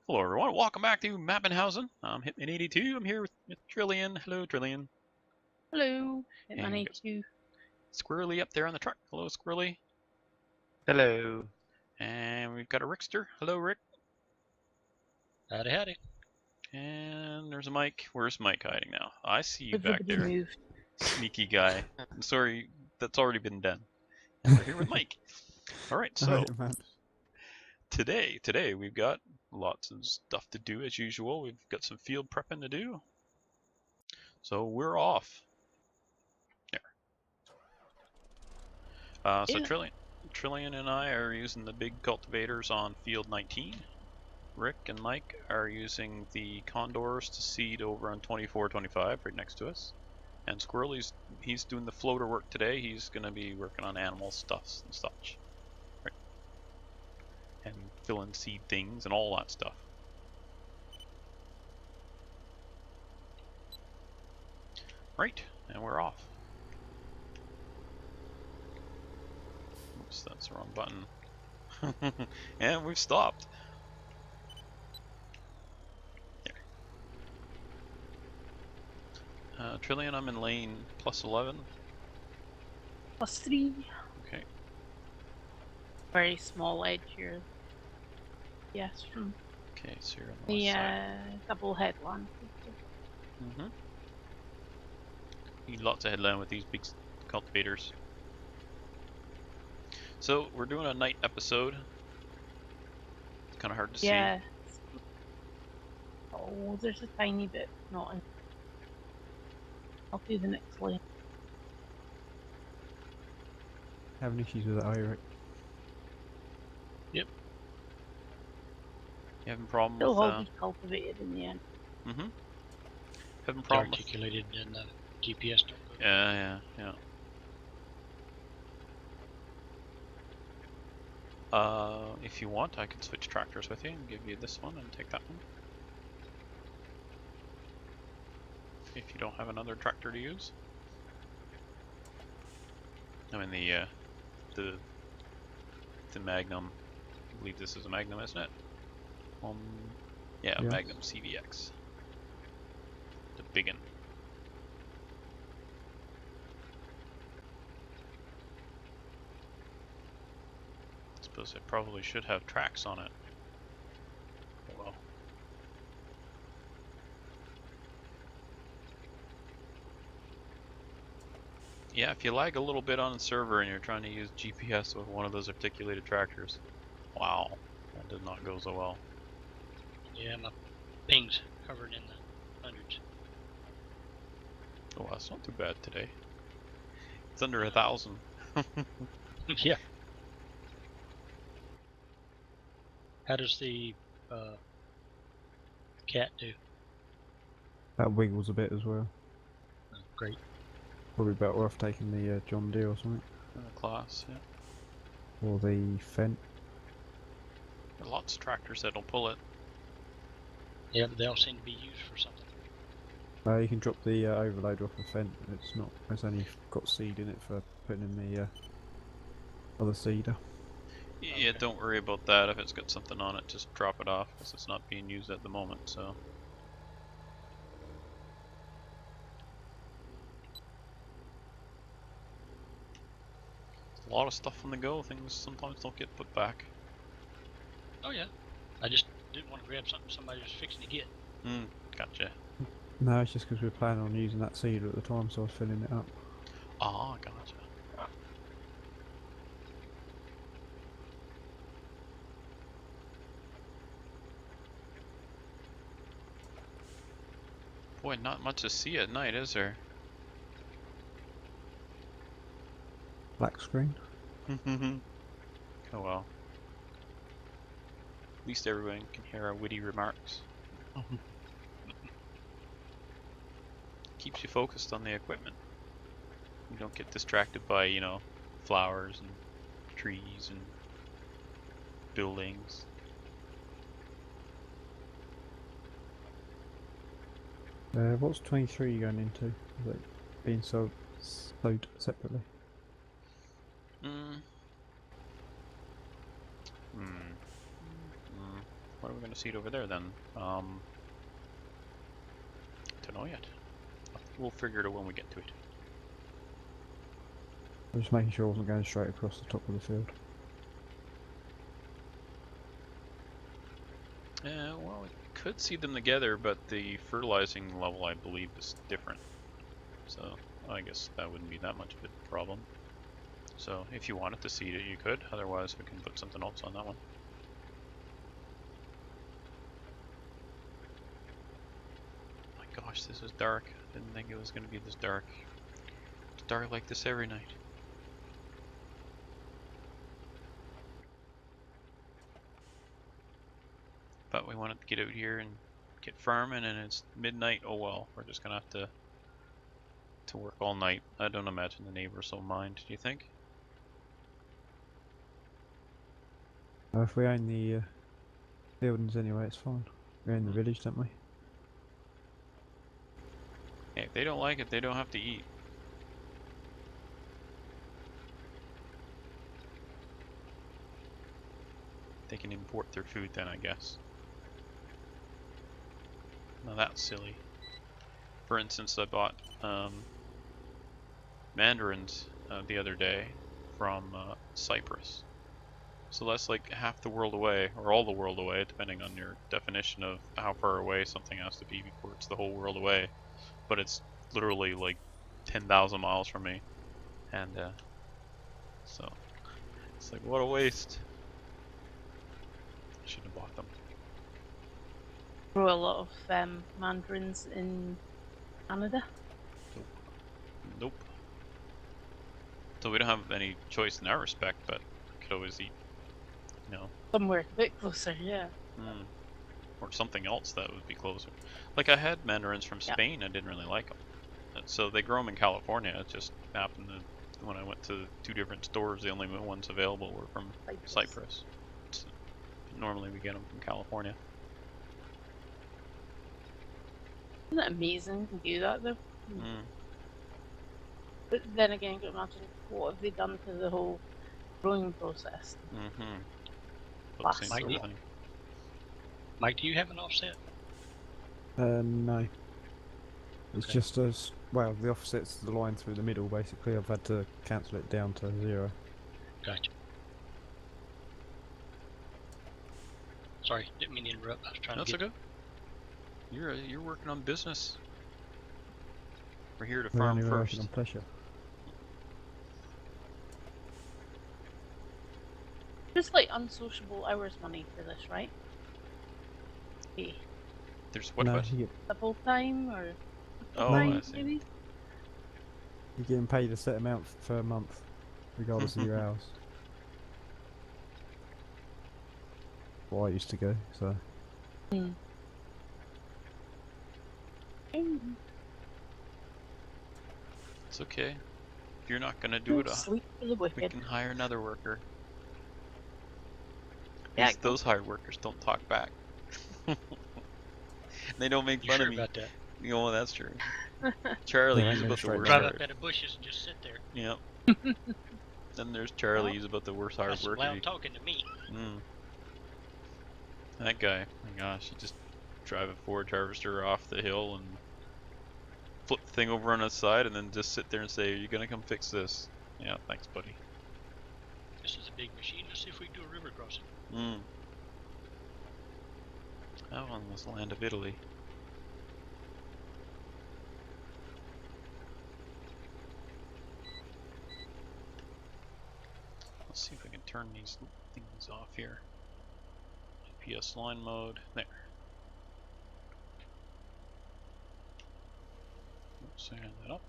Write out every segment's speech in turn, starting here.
Hello everyone, welcome back to Mappenhausen. I'm Hitman82. I'm here with Trillian. Hello Trillian. Hello, And Hitman 82. Squirrely up there on the truck. Hello Squirrely. Hello. And we've got a Rickster. Hello Rick. Howdy, howdy. And there's a Mike. Where's Mike hiding now? I see you back Everybody there. moved. Sneaky guy. I'm sorry, that's already been done. And we're here with Mike. Alright, so Alright, man. today we've got lots of stuff to do as usual. We've got some field prepping to do. So we're off. There. So Yeah. Trillian and I are using the big cultivators on field 19. Rick and Mike are using the condors to seed over on 24-25 right next to us. And Squirrely's he's doing the floater work today. He's going to be working on animal stuffs and such. Right. And filling seed things and all that stuff. Right, and we're off. Oops, that's the wrong button. And we've stopped. There. Trillian, I'm in lane +11. +3. Okay. Very small edge here. Yes, from Okay, so you're on the the west side. double headland. Need lots of headland with these big cultivators. So we're doing a night episode. It's kind of hard to see. Yeah. Oh, there's a tiny bit not in. I'll do the next lane. Having issues with that, Eric? You having problem It'll with all be cultivated in the end. having problem with Articulated in the GPS. yeah. If you want, I can switch tractors with you and give you this one and take that one. If you don't have another tractor to use. I mean the Magnum. I believe this is a Magnum, isn't it? Yeah, Yeah. Magnum CVX. The biggin. I suppose it probably should have tracks on it. Oh well. Yeah, if you lag a little bit on the server and you're trying to use GPS with one of those articulated tractors, wow, that does not go so well. Yeah, my ping's covered in the hundreds. Oh, that's not too bad today. It's under 1,000. Yeah. How does the cat do? That wiggles a bit as well. Oh, great. Probably better off taking the John Deere or something. In the class, yeah. Or the Fendt. There are lots of tractors that'll pull it. Yeah, but they all seem to be used for something. You can drop the overloader off the Fendt. It's only got seed in it for putting in the other seeder. Yeah, don't worry about that. If it's got something on it, just drop it off, because it's not being used at the moment, so. A lot of stuff on the go, things sometimes don't get put back. Oh yeah. I just didn't want to grab something somebody was fixing to get. Gotcha. No, it's just because we were planning on using that seeder at the time, so I was filling it up. Ah, gotcha. Boy, not much to see at night, is there? Black screen. Oh well. At least everyone can hear our witty remarks. Keeps you focused on the equipment. You don't get distracted by, you know, flowers and trees and buildings. What's 23 going into? Is it being sold separately? what are we going to seed over there then? Don't know yet. We'll figure it out when we get to it. I'm just making sure I wasn't going straight across the top of the field. Yeah, well, we could seed them together, but the fertilizing level, I believe, is different. So I guess that wouldn't be that much of a problem. So if you wanted to seed it, you could. Otherwise, we can put something else on that one. My gosh, this is dark. Didn't think it was going to be this dark. It's dark like this every night. But we wanted to get out here and get farming, and it's midnight. Oh well, we're just gonna have to work all night. I don't imagine the neighbors will mind. Do you think? If we own the buildings anyway, it's fine. We own the village, don't we? Hey, if they don't like it, they don't have to eat. They can import their food then, I guess. Now that's silly. For instance, I bought mandarins the other day from Cyprus. So that's like half the world away, or all the world away, depending on your definition of how far away something has to be before it's the whole world away. But it's literally like 10,000 miles from me. And so it's like, what a waste. I shouldn't have bought them. Grow a lot of mandarins in Canada. Nope. So we don't have any choice in that respect, but we could always eat, you know, Somewhere a bit closer, yeah. or something else that would be closer. Like I had mandarins from Spain, I didn't really like them. So they grow them in California. It just happened that when I went to 2 different stores, the only ones available were from Cyprus. So normally we get them from California. Isn't it amazing to do that though? Mm. But then again, you can imagine what have they done to the whole growing process. Mm-hmm. Plus. Same sort of thing. Mike, do you have an offset? No. It's Okay. just as well, the offset's the line through the middle basically. I've had to cancel it down to 0. Gotcha. Sorry, didn't mean to interrupt. I was trying That's to get... okay. You're working on business. We're here to We're farm only working first. on pleasure. Just like unsociable hours money for this, right? Okay. There's what? No, What? Double time or Oh, time, I see. maybe? you're getting paid a set amount per month, regardless of your hours. Well, I used to go, so. It's okay. If you're not gonna do it, Sleep for the we wicked. can hire another worker. Yeah, Those hired workers don't talk back. They don't make You fun sure of me. about that? You know, that's true. Charlie, Yeah, he's I'm about the straight worst. Drive hired. up out of bushes and just sit there. Yep. Then there's Charlie, he's about the worst hired That's worker. loud talking to me. That guy, my gosh, he just drive a Ford Harvester off the hill and flip the thing over on its side and then just sit there and say, "Are you gonna come fix this?" Yeah, thanks, buddy. This is a big machine. Let's see if we can do a river crossing. That one was land of Italy. Let's see if we can turn these things off here. GPS line mode. There. Let's hand that up.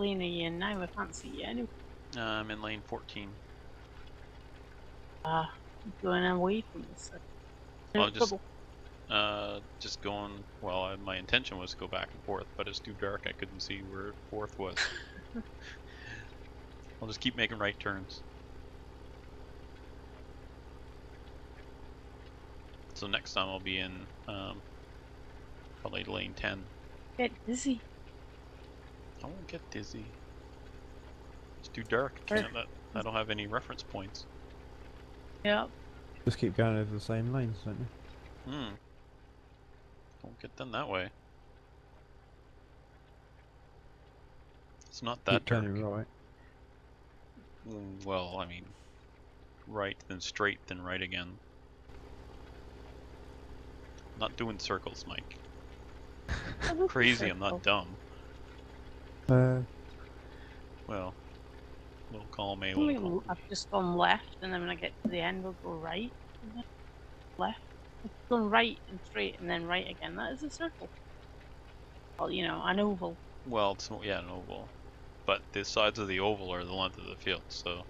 lane are you in now? I can't see you anyway. I'm in lane 14. Going away from this. I'll just going, well, my intention was to go back and forth, but it's too dark, I couldn't see where fourth was. I'll just keep making right turns. So next time I'll be in Probably lane 10. Get dizzy. I won't get dizzy. It's too dark. Right. I don't have any reference points. Yeah. Just keep going over the same lanes, don't you? Don't get done that way. It's not that Keep dark. turning right. Well, I mean, right, then straight, then right again. Not doing circles, Mike. Crazy, I'm not dumb. Well, little column A, little column B. I've just gone left, and then when I get to the end, I'll go right. And then left. It's going right and straight, and then right again. That is a circle. Well, you know, an oval. Well, it's, yeah, an oval. But the sides of the oval are the length of the field, so...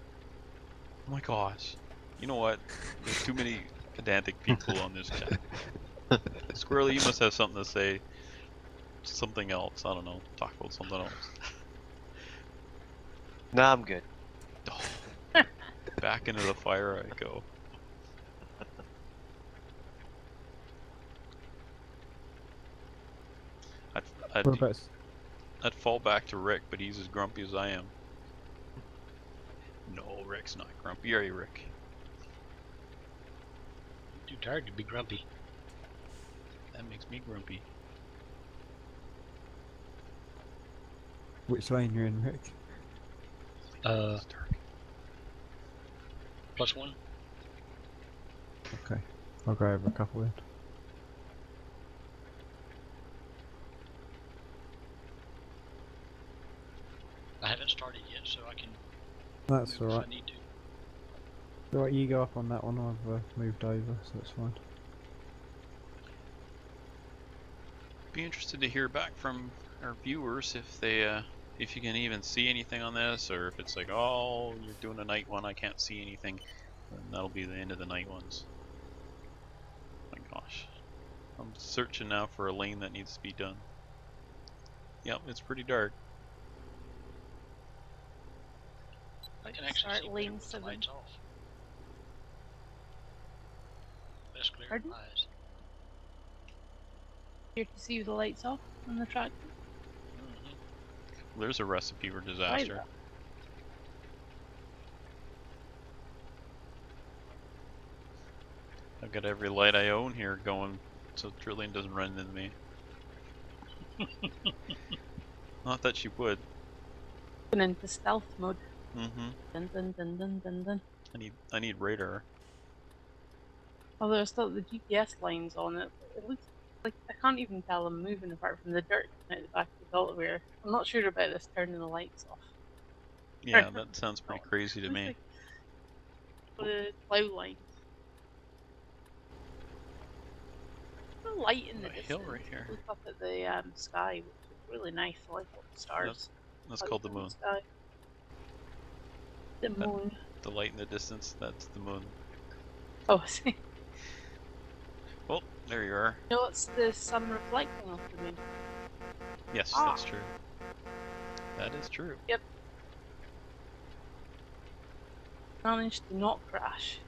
Oh my gosh. You know what? There's too many pedantic people on this chat. Squirrely, you must have something to say. Something else. I don't know. Talk about something else. Nah, I'm good. Oh, back into the fire I go. I'd fall back to Rick, but he's as grumpy as I am. No, Rick's not grumpy, are you, Rick? Too tired to be grumpy. That makes me grumpy. Which lane you're in, Rick? It's dark. +1. Okay, I'll go over a couple then. I haven't started yet, so I can That's move if alright. I need to. Alright, you go up on that one, I've moved over, so that's fine. Be interested to hear back from our viewers if they, if you can even see anything on this, or if it's like, oh, you're doing a night one, I can't see anything, then that'll be the end of the night ones. Oh my gosh. I'm searching now for a lane that needs to be done. Yep, it's pretty dark. I can actually Start see lane better with the 7. lights off. Best clear Pardon? eyes. Here to see the lights off on the track. There's a recipe for disaster. Right. I've got every light I own here going so Trillian doesn't run into me. Not that she would. Going into stealth mode. Mm-hmm. Dun dun dun dun dun dun. I need radar. Oh, there's still the GPS lines on it. It looks like I can't even tell I'm moving apart from the dirt out the back of the cultivator. I'm not sure about this turning the lights off. Yeah, that sounds pretty crazy to Looks me. like the plough lines. The light in the A distance. hill right here. Look up at the sky, which is really nice. I like all the stars. That's called the moon. Sky. The moon. The light in the distance, that's the moon. Oh, I see. Well, there you are. No, it's the sun reflecting off the moon. Yes, Ah. that's true. That is true. Yep. Managed to not crash.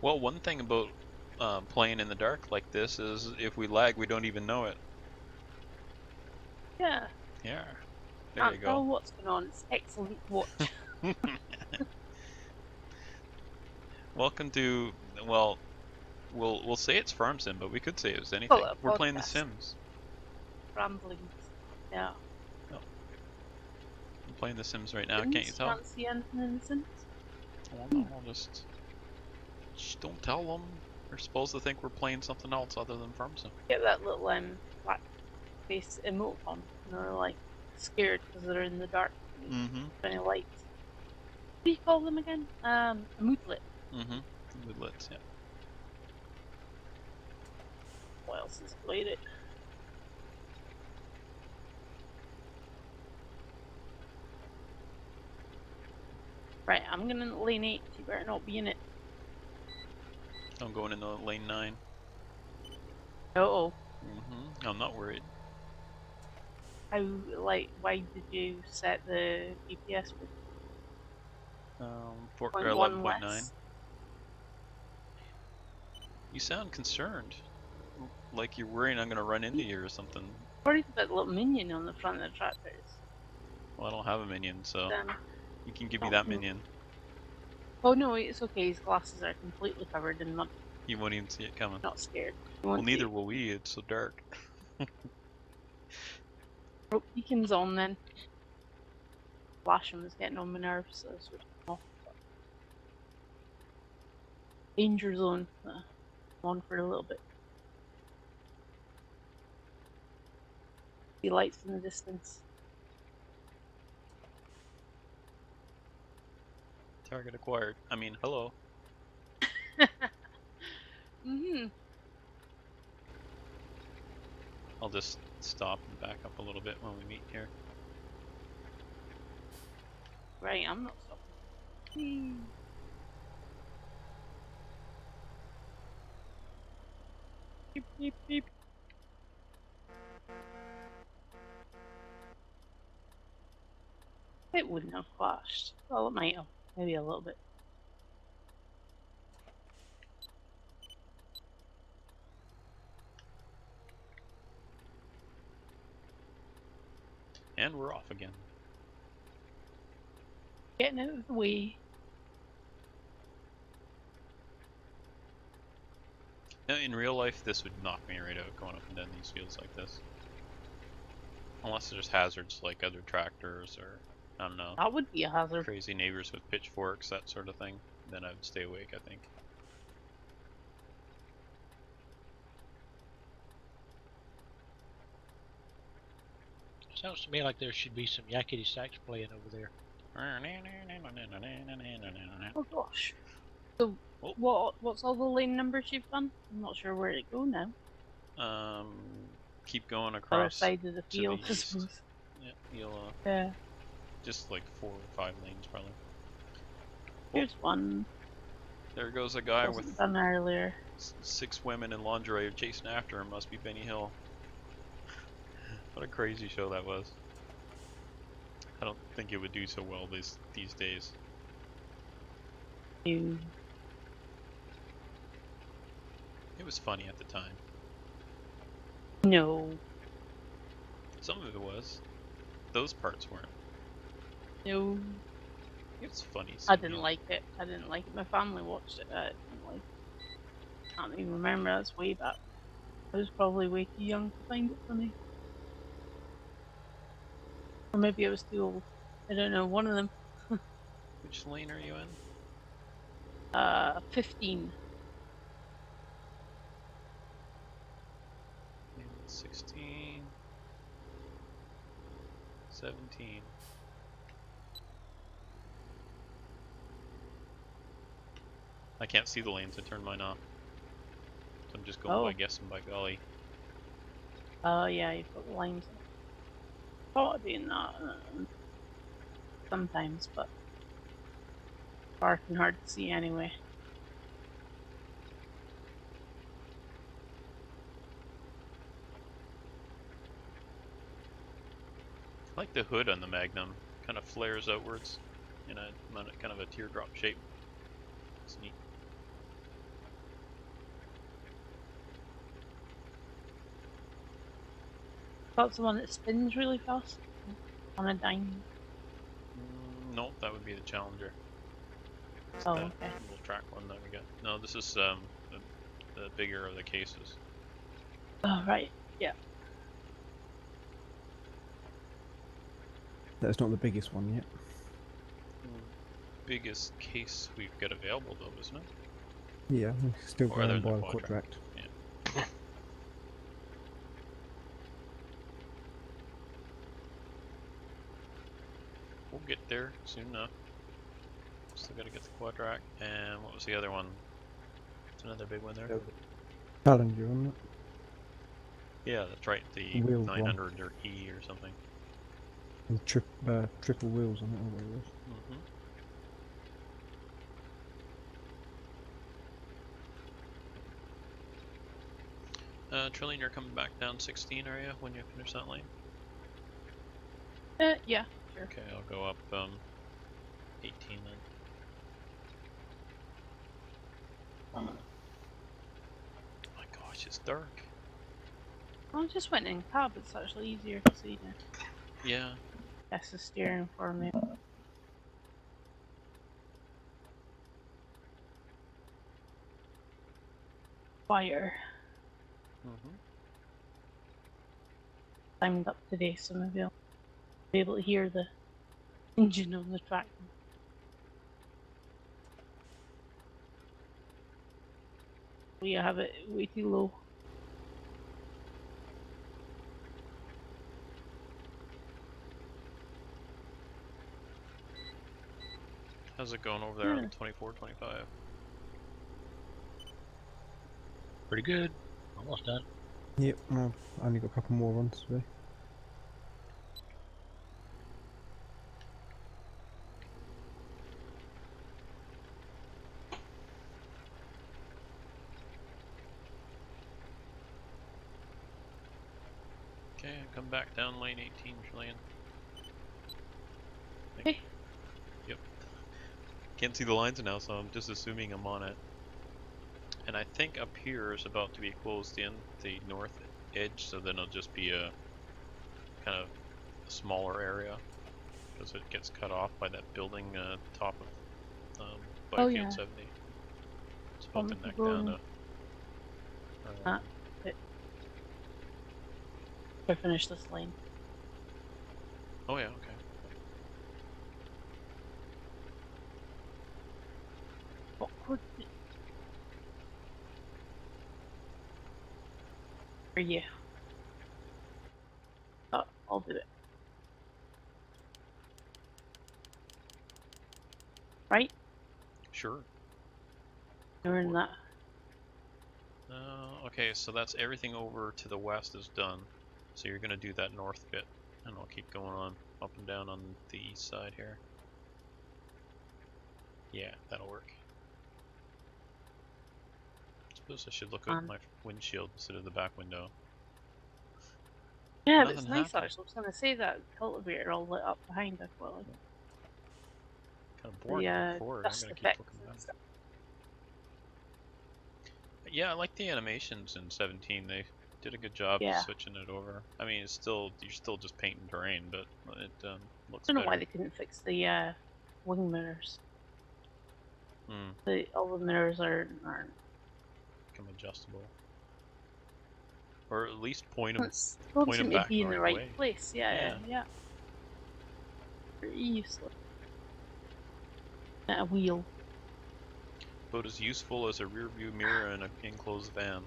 Well, one thing about playing in the dark like this is if we lag, we don't even know it. Yeah. Yeah. There Can't you tell go. what's going on. It's excellent watch. Welcome to, well, we'll say it's Farm Sim, but we could say it was anything. Well, a We're playing The podcast. Sims. Ramblings. Yeah. I'm playing The Sims right now. Can't you tell? Can't see anything in the Sims. Well, no, I'll just shh, don't tell them. They're supposed to think we're playing something else other than Farm Sim. Get that little black face emoticon, and they're like scared because they're in the dark. Mm-hmm. Any lights. What do you call them again? A moodlet. Mm-hmm. Woodlets, yeah. What else has played it? Right, I'm gonna lane 8. You better not be in it. I'm going into lane 9. Oh. Mm-hmm. I'm not worried. How, like, why did you set the GPS with 11.9. less? You sound concerned. Like you're worrying I'm gonna run into you or something. Worried about the little minion on the front of the tractors. Well, I don't have a minion, so Um, you can give me that minion. oh no, it's okay. His glasses are completely covered in mud. You won't even see it coming. Not scared. Well, neither will we. It's so dark. Oh, beacon's on then. Flashing was getting on my nerves, so I switched them off. Danger zone. I'm on for a little bit. See lights in the distance. Target acquired. I mean, hello. I'll just stop and back up a little bit when we meet here. Right, I'm not stopping. Beep, beep, beep. It wouldn't have flashed. Well, it might have. Maybe a little bit. And we're off again. Getting out of the way. Now, in real life, this would knock me right out going up and down these fields like this. Unless there's hazards like other tractors or, I don't know, That would be a hazard. crazy neighbors with pitchforks, that sort of thing. Then I would stay awake, I think. Sounds to me like there should be some yakety sax playing over there. Oh gosh. So, what's all the lane numbers you've done? I'm not sure where to go now. Keep going Other across side of the to field, the I east. suppose. Yeah, you'll Yeah. just like 4 or 5 lanes probably. Here's one. There goes a guy Wasn't with done earlier. 6 women in lingerie chasing after him. Must be Benny Hill. What a crazy show that was. I don't think it would do so well these days. You. It was funny at the time. No. Some of it was. Those parts weren't. No. It's funny. I didn't like it. I didn't like it. My family watched it. I didn't like it. I can't even remember. That's way back. I was probably way too young to find it funny. Or maybe I was too old. I don't know. One of them. Which lane are you in? 15. 16. 17. I can't see the lanes. I turned mine off. So I'm just going by guessing by golly. Oh yeah, you've got the lines. Thought of doing that sometimes, but dark and hard to see anyway. I like the hood on the Magnum. Kind of flares outwards in a kind of a teardrop shape. It's neat. That's the one that spins really fast on a dime. No, that would be the Challenger. It's Oh, that okay. little track one that we got. No, this is the bigger of the cases. Oh, right. Yeah. That's not the biggest one yet. Biggest case we've got available though, isn't it? Yeah, we're still Or other going than by the the contract. Yeah. We'll get there soon enough. Still gotta get the Quadrac. And what was the other one? It's another big one there. Challenger, isn't it? Yeah, that's right. The Wheeled 900 or E or something. With triple wheels on it, or whatever it is. Trillian, you're coming back down 16 area when you finish that lane? Yeah, sure. Okay, I'll go up 18 then. It's just dark. I just went in cab. It's actually easier to see now. Yeah. That's the steering for me. Fire. Mm-hmm. Timed up today, so maybe I'll be able to hear the engine on the track. We have it way too low. How's it going over there Yeah. on 24, 25? Pretty good. Almost done. Yep, I've only got a couple more runs to do. Okay, come back down lane 18, Julian. Okay. Yep. Can't see the lines now, so I'm just assuming I'm on it. And I think up here is about to be closed in, the north edge, so then it'll just be a kind of a smaller area, because it gets cut off by that building top of Oh, Byfield yeah. 70. It's about to Want me to neck go down to... I finish this lane. Oh yeah, okay. Awkward. For you. Oh, I'll do it. Right? Sure. You're in for it. that. Okay, so that's everything over to the west is done. So you're gonna do that north bit, and I'll keep going on up and down on the east side here. Yeah, that'll work. Suppose I should look out my windshield instead of the back window. Yeah, Nothing it's nice happened. actually. I was going to say that cultivator all lit up behind us. Well, Kind of boring before. I'm dust gonna keep effects looking and back. stuff. Yeah, I like the animations in 17. They did a good job Yeah. switching it over. I mean, it's still you're still just painting terrain, but it looks I don't know better. why they couldn't fix the wing mirrors. Hmm. All the mirrors aren't. Become adjustable, or at least point them Don't point seem them to back be the in the right right way. place. Yeah, Yeah. yeah. Pretty useless. A wheel. About as useful as a rear view mirror in an enclosed van.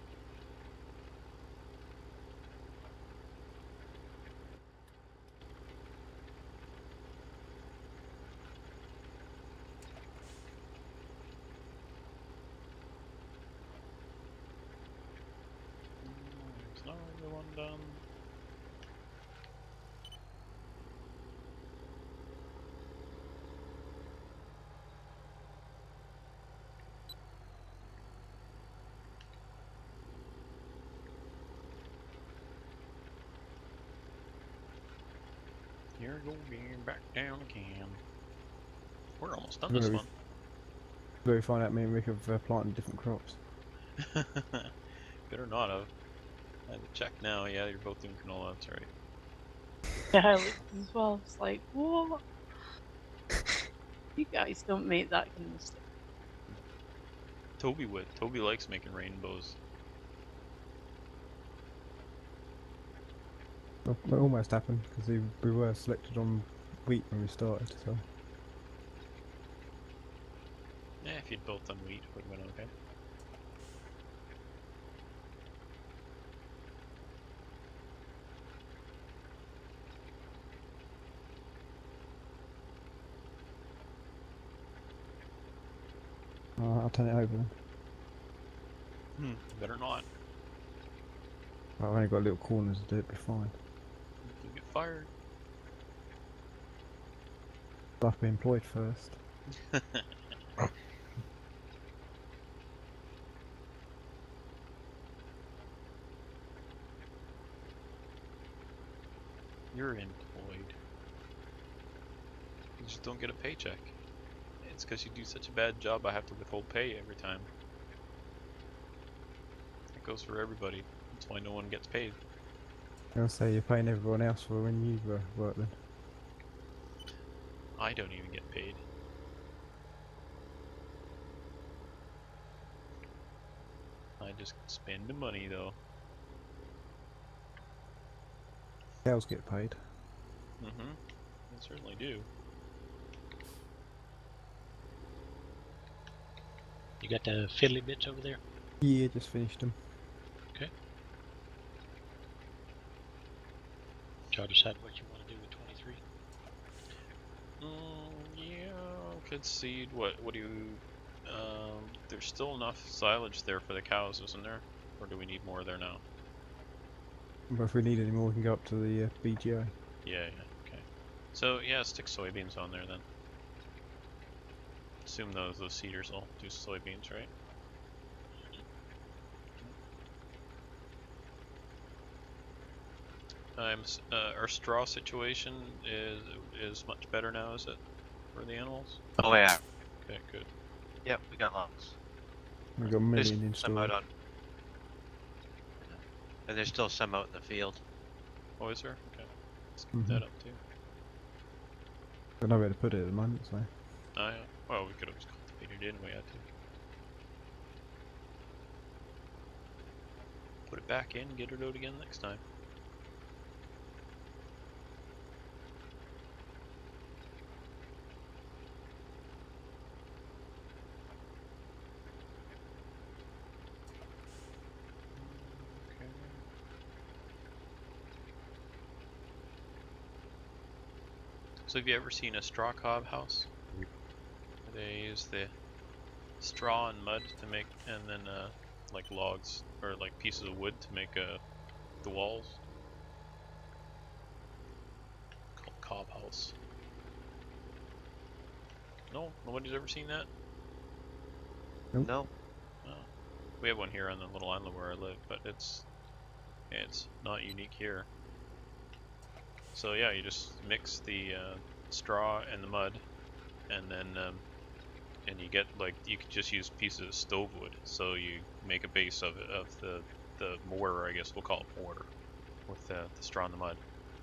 It's not everyone done. Here go again, back down again. We're almost done this one. Better find out me and Rick have planted different crops. Better not have. I had to check now. Yeah, you're both doing canola. That's right. Yeah, I looked as well. It's like, what? You guys don't make that kind of mistake. Toby would. Toby likes making rainbows. Well, it almost happened because we were selected on wheat when we started. So Yeah, if you'd both done wheat, would have been okay. I'll turn it over then. Better not. I've only got little corners to do it, be fine. You get fired. I'll have to be employed first. You're employed. You just don't get a paycheck. It's because you do such a bad job I have to withhold pay every time. I goes for everybody. That's why no one gets paid. I'll say you're paying everyone else for when you work then. I don't even get paid. I just spend the money though. Cows get paid. Mm-hmm. They certainly do. You got the fiddly bits over there? Yeah, just finished them. Okay. Y'all decide what you want to do with 23? Yeah, could seed. What do you... there's still enough silage there for the cows, isn't there? Or do we need more there now? But if we need any more, we can go up to the BGI. Yeah, okay. So, yeah, stick soybeans on there then. Assume those seeders will do soybeans, right? Our straw situation is much better now, is it? For the animals? Oh yeah. Okay, good. Yep, we got lots. We've got a There's million some installed. out on. And there's still some out in the field. Oh, is there? Okay. Let's get that up too. Got nowhere to put it at the moment, so. Oh, yeah. Well, we could have just cultivated it in, we had to. Put it back in, get it out again next time. Okay. So have you ever seen a straw cob house? They use the straw and mud to make, and then like logs or like pieces of wood to make the walls. Called cob house. No, nobody's ever seen that. Nope. No. Oh. We have one here on the little island where I live, but it's not unique here. So yeah, you just mix the straw and the mud, and then and you get, like, you could just use pieces of stove wood. So you make a base of the mortar, I guess we'll call it mortar, with the straw and the mud,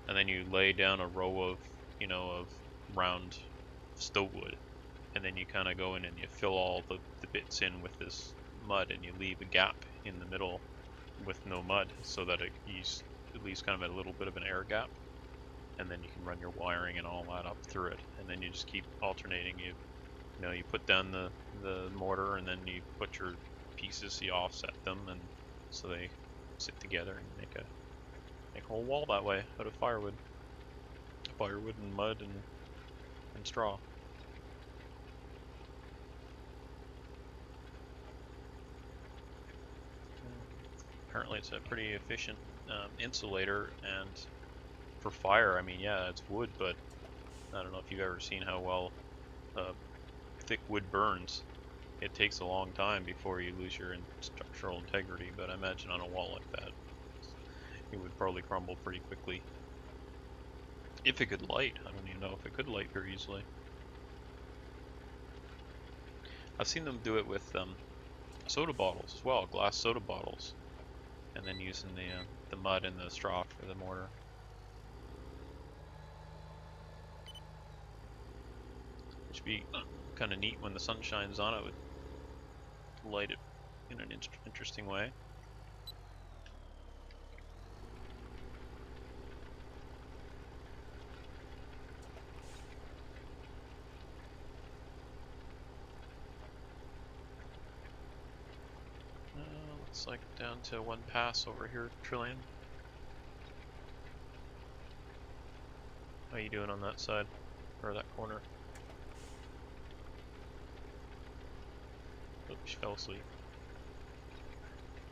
and then you lay down a row of of round stove wood, and then you kind of go in and you fill all the bits in with this mud, and you leave a gap in the middle with no mud, so that you at least kind of a little bit of an air gap, and then you can run your wiring and all that up through it, and then you just keep alternating. You put down the mortar, and then you put your pieces, you offset them, and so they sit together and make a whole wall that way out of firewood and mud and straw. Apparently it's a pretty efficient insulator, and for fire, I mean, yeah, it's wood, but I don't know if you've ever seen how well thick wood burns. It takes a long time before you lose your structural integrity, but I imagine on a wall like that, it would probably crumble pretty quickly. If it could light. I don't even know if it could light very easily. I've seen them do it with soda bottles as well, glass soda bottles, and then using the mud and the straw for the mortar. Which would be kind of neat when the sun shines on it. Would light it in an interesting way. Looks like down to one pass over here, Trillion. How you doing on that side, or that corner? Oh, she fell asleep.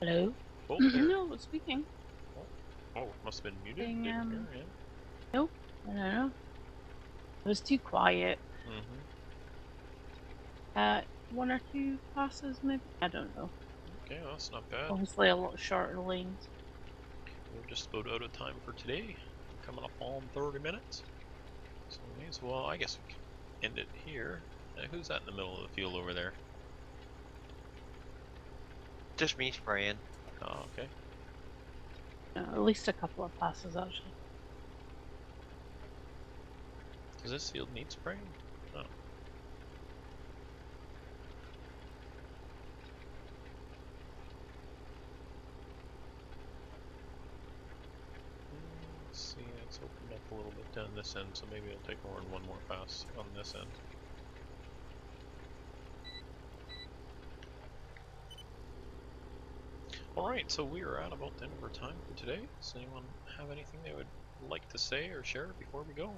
Hello? Oh, there. No, I was speaking. Oh, must have been muted. Didn't Didn't hear, hear, yeah. Nope, I don't know. It was too quiet. One or two passes maybe? I don't know. Okay, well, that's not bad. Obviously a lot shorter lanes. We're just about out of time for today. We're coming up on 30 minutes. So we may as well, I guess we can end it here. Who's that in the middle of the field over there? Just me spraying. Oh, okay. At least a couple of passes actually. Does this field need spraying? No. Let's see, it's opened up a little bit down this end, so maybe I'll take more than one more pass on this end. Alright, so we are at about the end of our time for today. Does anyone have anything they would like to say or share before we go?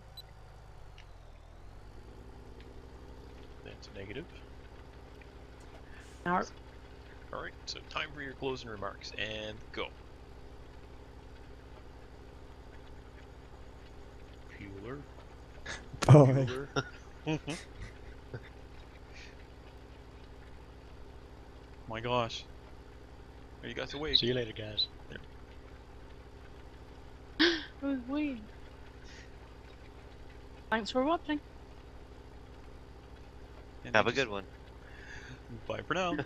That's a negative. Now, Alright, so time for your closing remarks, and go. Bueller. Bye. Bueller. My gosh. Are you guys awake? See you later, guys. it was weird. Thanks for watching. And Have a just- good one. Bye for now.